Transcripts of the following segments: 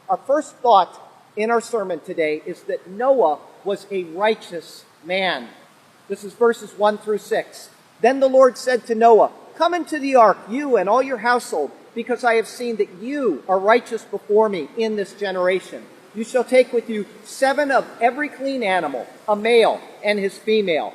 Our first thought in our sermon today is that Noah was a righteous man. This is verses 1 through 6. Then the Lord said to Noah, "Come into the ark, you and all your household, because I have seen that you are righteous before me in this generation. You shall take with you 7 of every clean animal, a male and his female,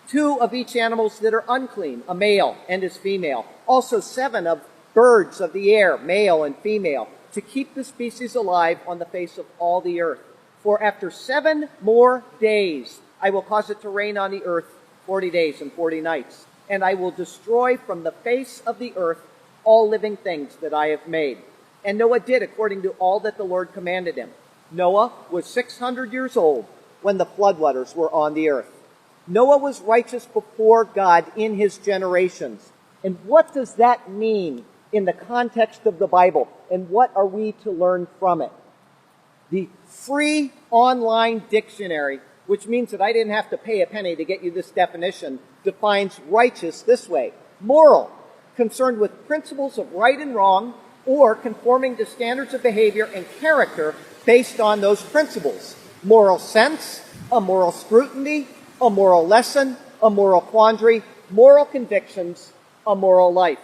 2 of each animals that are unclean, a male and his female, also 7 of birds of the air, male and female, to keep the species alive on the face of all the earth. For after 7 more days I will cause it to rain on the earth 40 days and 40 nights, and I will destroy from the face of the earth all living things that I have made." And Noah did according to all that the Lord commanded him. Noah was 600 years old when the floodwaters were on the earth. Noah was righteous before God in his generations. And what does that mean in the context of the Bible? And what are we to learn from it? The free online dictionary, which means that I didn't have to pay a penny to get you this definition, defines righteous this way: moral, concerned with principles of right and wrong, or conforming to standards of behavior and character based on those principles. Moral sense, a moral scrutiny, a moral lesson, a moral quandary, moral convictions, a moral life.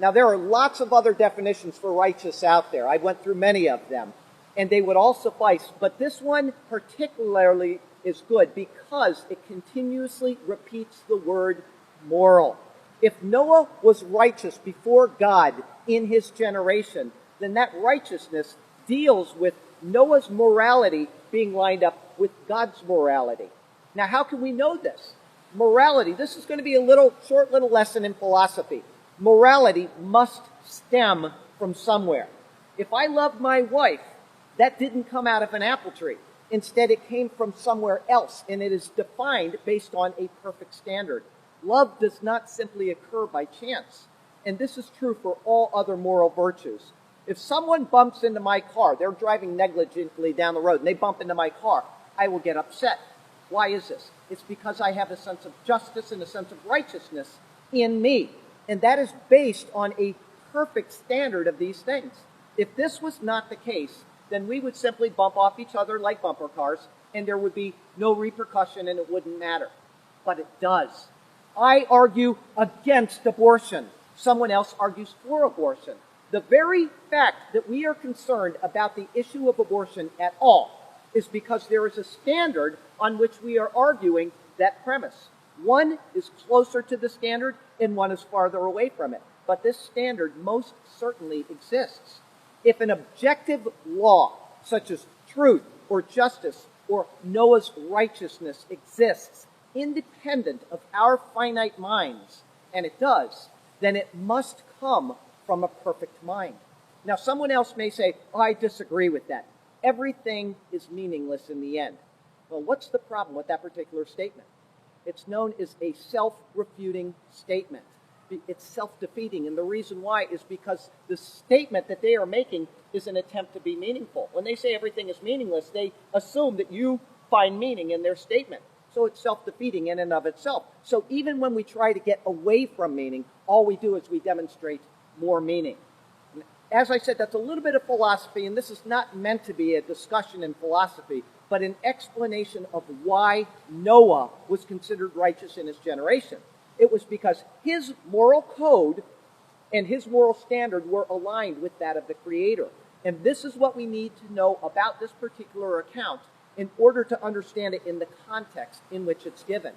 Now, there are lots of other definitions for righteous out there. I went through many of them, and they would all suffice. But this one particularly is good because it continuously repeats the word moral. If Noah was righteous before God in his generation, then that righteousness deals with Noah's morality being lined up with God's morality. Now, how can we know this? Morality, this is going to be a short little lesson in philosophy. Morality must stem from somewhere. If I love my wife, that didn't come out of an apple tree. Instead, it came from somewhere else, and it is defined based on a perfect standard. Love does not simply occur by chance, and this is true for all other moral virtues. If someone bumps into my car, they're driving negligently down the road, and they bump into my car, I will get upset. Why is this? It's because I have a sense of justice and a sense of righteousness in me. And that is based on a perfect standard of these things. If this was not the case, then we would simply bump off each other like bumper cars, and there would be no repercussion and it wouldn't matter. But it does. I argue against abortion. Someone else argues for abortion. The very fact that we are concerned about the issue of abortion at all is because there is a standard on which we are arguing that premise. One is closer to the standard and one is farther away from it. But this standard most certainly exists. If an objective law, such as truth or justice or Noah's righteousness, exists independent of our finite minds, and it does, then it must come from a perfect mind. Now, someone else may say, "Oh, I disagree with that. Everything is meaningless in the end." Well, what's the problem with that particular statement? It's known as a self-refuting statement. It's self-defeating, and the reason why is because the statement that they are making is an attempt to be meaningful. When they say everything is meaningless, they assume that you find meaning in their statement. So it's self-defeating in and of itself. So even when we try to get away from meaning, all we do is we demonstrate more meaning. As I said, that's a little bit of philosophy, and this is not meant to be a discussion in philosophy, but an explanation of why Noah was considered righteous in his generation. It was because his moral code and his moral standard were aligned with that of the Creator. And this is what we need to know about this particular account in order to understand it in the context in which it's given.